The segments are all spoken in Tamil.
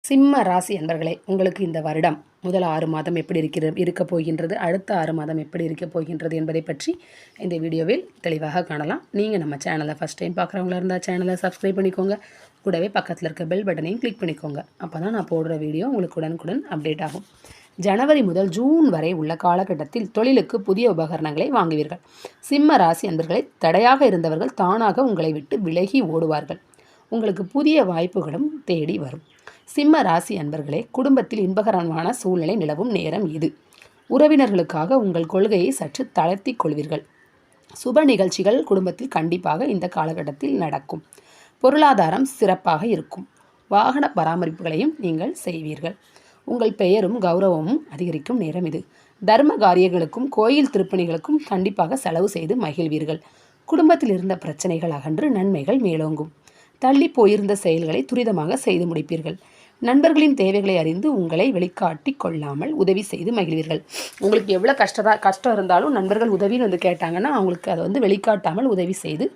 சிம்ம ராசி அன்பர்களே, உங்களுக்கு இந்த வருடம் முதல் 6 மாதம் எப்படி இருக்கப் போகின்றது, அடுத்த 6 மாதம் எப்படி இருக்கப் போகின்றது என்பதை பற்றி இந்த வீடியோவில் தெளிவாக காணலாம். நீங்கள் நம்ம சேனலை ஃபஸ்ட் டைம் பார்க்குறவங்களா இருந்தால் சேனலை சப்ஸ்கிரைப் பண்ணிக்கோங்க. கூடவே பக்கத்தில் இருக்க பெல் பட்டனையும் கிளிக் பண்ணிக்கோங்க. அப்போ தான் நான் போடுற வீடியோ உங்களுக்கு உடனுக்குடன் அப்டேட் ஆகும். ஜனவரி முதல் ஜூன் வரை உள்ள காலகட்டத்தில் தொழிலுக்கு புதிய உபகரணங்களை வாங்குவீர்கள். சிம்ம ராசி அன்பர்களை, தடையாக இருந்தவர்கள் தானாக உங்களை விட்டு விலகி ஓடுவார்கள். உங்களுக்கு புதிய வாய்ப்புகளும் தேடி வரும். சிம்ம ராசி அன்பர்களே, குடும்பத்தில் இன்பகரமான சூழ்நிலை நிலவும் நேரம் இது. உறவினர்களுக்காக உங்கள் கொள்கையை சற்று தளர்த்திக் கொள்வீர்கள். சுப நிகழ்ச்சிகள் குடும்பத்தில் கண்டிப்பாக இந்த காலகட்டத்தில் நடக்கும். பொருளாதாரம் சிறப்பாக இருக்கும். வாகன பராமரிப்புகளையும் நீங்கள் செய்வீர்கள். உங்கள் பெயரும் கௌரவமும் அதிகரிக்கும் நேரம் இது. தர்ம காரியங்களுக்கும் கோயில் திருப்பணிகளுக்கும் கண்டிப்பாக செலவு செய்து மகிழ்வீர்கள். குடும்பத்தில் இருந்த பிரச்சனைகள் அகன்று நன்மைகள் மேலோங்கும். தள்ளி போயிருந்த செயல்களை துரிதமாக செய்து முடிப்பீர்கள். நண்பர்களின் தேவைகளை அறிந்து உங்களை வெளிக்காட்டி கொள்ளாமல் உதவி செய்து மகிழ்வீர்கள். உங்களுக்கு எவ்வளோ கஷ்டம் இருந்தாலும் நண்பர்கள் உதவின்னு வந்து கேட்டாங்கன்னா அவங்களுக்கு அதை வெளிக்காட்டாமல் உதவி செய்து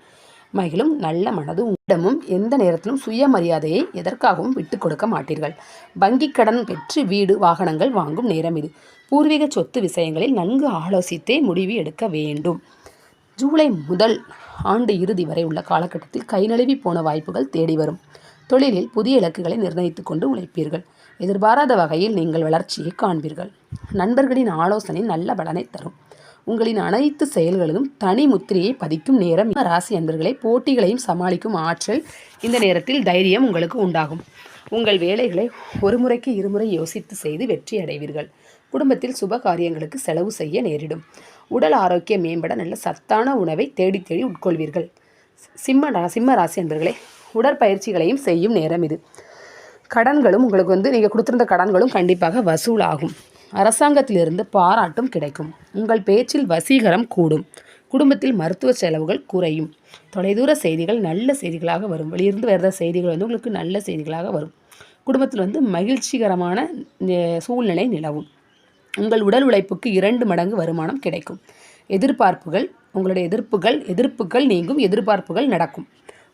மகிழும் நல்ல மனது உங்களிடமும் எந்த நேரத்திலும் சுயமரியாதையை எதற்காகவும் விட்டு கொடுக்க மாட்டீர்கள். வங்கி கடன் பெற்று வீடு வாகனங்கள் வாங்கும் நேரம் இது. பூர்வீக சொத்து விஷயங்களில் நன்கு ஆலோசித்தே முடிவு எடுக்க வேண்டும். ஜூலை முதல் ஆண்டு இறுதி வரை உள்ள காலகட்டத்தில் கை நழுவி போன வாய்ப்புகள் தேடி வரும். தொழிலில் புதிய இலக்குகளை நிர்ணயித்து கொண்டு உழைப்பீர்கள். எதிர்பாராத வகையில் நீங்கள் வளர்ச்சியை காண்பீர்கள். நண்பர்களின் ஆலோசனை நல்ல பலனை தரும். உங்களின் அனைத்து செயல்களிலும் தனி முத்திரையை பதிக்கும் நேரம். ராசி அன்பர்களை, போட்டிகளையும் சமாளிக்கும் ஆற்றல் இந்த நேரத்தில் தைரியம் உங்களுக்கு உண்டாகும். உங்கள் வேலைகளை ஒரு முறைக்கு இருமுறை யோசித்து செய்து வெற்றி அடைவீர்கள். குடும்பத்தில் சுப காரியங்களுக்கு செலவு செய்ய நேரிடும். உடல் ஆரோக்கியம் மேம்பட நல்ல சத்தான உணவை தேடி தேடி உட்கொள்வீர்கள். சிம்ம ராசி அன்பர்களே, உடற்பயிற்சிகளையும் செய்யும் நேரம் இது. கடன்களும் உங்களுக்கு நீங்கள் கொடுத்திருந்த கடன்களும் கண்டிப்பாக வசூலாகும். அரசாங்கத்திலிருந்து பாராட்டும் கிடைக்கும். உங்கள் பேச்சில் வசீகரம் கூடும். குடும்பத்தில் மருத்துவ செலவுகள் குறையும். தொலைதூர செய்திகள் நல்ல செய்திகளாக வரும். வெளியிருந்து வருகிற செய்திகள் உங்களுக்கு நல்ல செய்திகளாக வரும். குடும்பத்தில் மகிழ்ச்சிகரமான சூழ்நிலை நிலவும். உங்கள் உடல் உழைப்புக்கு 2 மடங்கு வருமானம் கிடைக்கும். உங்களுடைய எதிர்ப்புகள் நீங்கும். எதிர்பார்ப்புகள் நடக்கும்.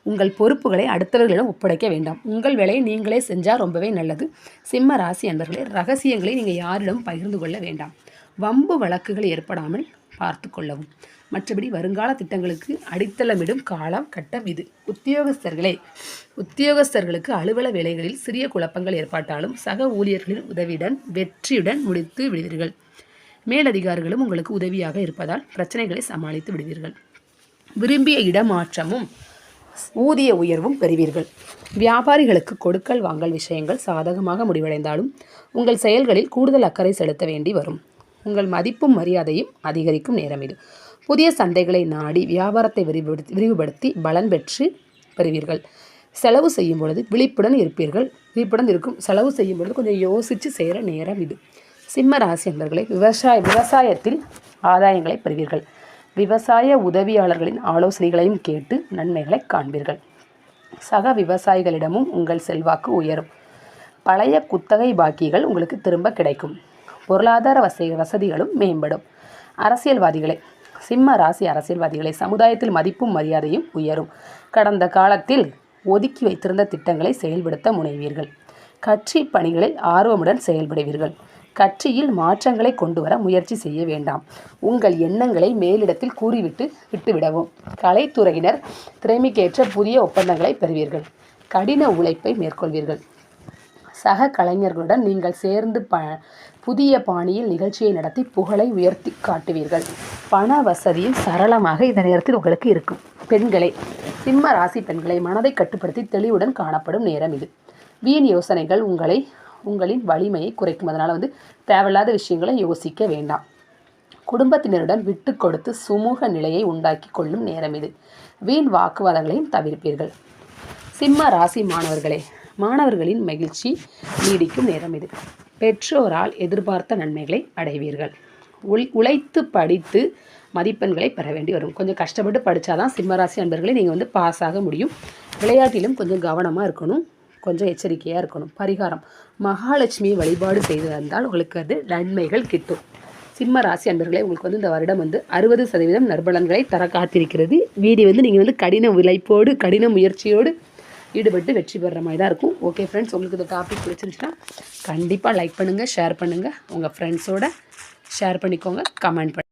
உங்கள் பொறுப்புகளை அடுத்தவர்களிடம் ஒப்படைக்க வேண்டாம். உங்கள் வேலையை நீங்களே செஞ்சால் ரொம்பவே நல்லது. சிம்ம ராசி அன்பர்களே, ரகசியங்களை நீங்கள் யாரிடம் பகிர்ந்து கொள்ள வேண்டாம். வம்பு வழக்குகள் ஏற்படாமல் பார்த்து கொள்ளவும். மற்றபடி வருங்கால திட்டங்களுக்கு அடித்தளமிடும் காலம் கட்டம் இது. உத்தியோகஸ்தர்களுக்கு அலுவலக வேலைகளில் சிறிய குழப்பங்கள் ஏற்பட்டாலும் சக ஊழியர்களின் உதவியுடன் வெற்றியுடன் முடித்து விடுவீர்கள். மேலதிகாரிகளும் உங்களுக்கு உதவியாக இருப்பதால் பிரச்சனைகளை சமாளித்து விடுவீர்கள். விரும்பிய இடமாற்றமும் ஊதிய உயர்வும் பெறுவீர்கள். வியாபாரிகளுக்கு கொடுக்கல் வாங்கல் விஷயங்கள் சாதகமாக முடிவடைந்தாலும் உங்கள் செயல்களில் கூடுதல் அக்கறை செலுத்த வேண்டி வரும். உங்கள் மதிப்பும் மரியாதையும் அதிகரிக்கும் நேரம் இது. புதிய சந்தைகளை நாடி வியாபாரத்தை விரிவுபடுத்தி பலன் பெறுவீர்கள். செலவு செய்யும் பொழுது விழிப்புடன் இருக்கும். செலவு செய்யும் பொழுது கொஞ்சம் யோசித்து செய்கிற நேரம் இது. சிம்ம ராசி அன்பர்களே, விவசாயத்தில் ஆதாயங்களை பெறுவீர்கள். விவசாய உதவியாளர்களின் ஆலோசனைகளையும் கேட்டு நன்மைகளை காண்பீர்கள். சக விவசாயிகளிடமும் உங்கள் செல்வாக்கு உயரும். பழைய குத்தகை பாக்கிகள் உங்களுக்கு திரும்ப கிடைக்கும். பொருளாதார வசதிகளும் மேம்படும். சிம்ம ராசி அரசியல்வாதிகளை, சமுதாயத்தில் மதிப்பும் மரியாதையும் உயரும். கடந்த காலத்தில் ஒதுக்கி வைத்திருந்த திட்டங்களை செயல்படுத்த முனைவீர்கள். கட்சி பணிகளில் ஆர்வமுடன் செயல்படுவீர்கள். கட்சியில் மாற்றங்களை கொண்டு வர முயற்சி செய்ய வேண்டாம். உங்கள் எண்ணங்களை மேலிடத்தில் விட்டுவிடவும். கலைத்துறையினர் திறமைக்கேற்ற புதிய ஒப்பந்தங்களை பெறுவீர்கள். கடின உழைப்பை மேற்கொள்வீர்கள். சக கலைஞர்களுடன் நீங்கள் சேர்ந்து புதிய பாணியில் நிகழ்ச்சியை நடத்தி புகழை உயர்த்தி காட்டுவீர்கள். பண வசதியும் சரளமாக இந்த நேரத்தில் உங்களுக்கு இருக்கும். சிம்ம ராசி பெண்களை, மனதை கட்டுப்படுத்தி தெளிவுடன் காணப்படும் நேரம் இது. வீண் யோசனைகள் உங்களின் வலிமையை குறைக்கும். அதனால் தேவையில்லாத விஷயங்களை யோசிக்க வேண்டாம். குடும்பத்தினருடன் விட்டு கொடுத்து சுமூக நிலையை உண்டாக்கி கொள்ளும் நேரம் இது. வீண் வாக்குவாதங்களையும் தவிர்ப்பீர்கள். சிம்ம ராசி மாணவர்களின் மகிழ்ச்சி நீடிக்கும் நேரம் இது. பெற்றோரால் எதிர்பார்த்த நன்மைகளை அடைவீர்கள். உழைத்து படித்து மதிப்பெண்களை பெற வேண்டி வரும். கொஞ்சம் கஷ்டப்பட்டு படித்தாதான் சிம்மராசி அன்பர்களே நீங்கள் பாஸ் ஆக முடியும். விளையாட்டிலும் கொஞ்சம் கவனமாக இருக்கணும். கொஞ்சம் எச்சரிக்கையாக இருக்கணும். பரிகாரம், மகாலட்சுமியை வழிபாடு செய்து வந்தால் உங்களுக்கு நன்மைகள் கிட்டும். சிம்ம ராசி அன்பர்களே, உங்களுக்கு இந்த வருடம் 60% நற்பலன்களை தர காத்திருக்கிறது. வீடியோ நீங்கள் கடின உழைப்போடு கடின முயற்சியோடு ஈடுபட்டு வெற்றி பெறுற மாதிரி தான் இருக்கும். ஓகே ஃப்ரெண்ட்ஸ், உங்களுக்கு இந்த டாபிக் பிடிச்சிருந்துச்சுன்னா கண்டிப்பாக லைக் பண்ணுங்கள், ஷேர் பண்ணுங்கள், உங்கள் ஃப்ரெண்ட்ஸோட ஷேர் பண்ணிக்கோங்க, கமெண்ட் பண்ணுங்கள்.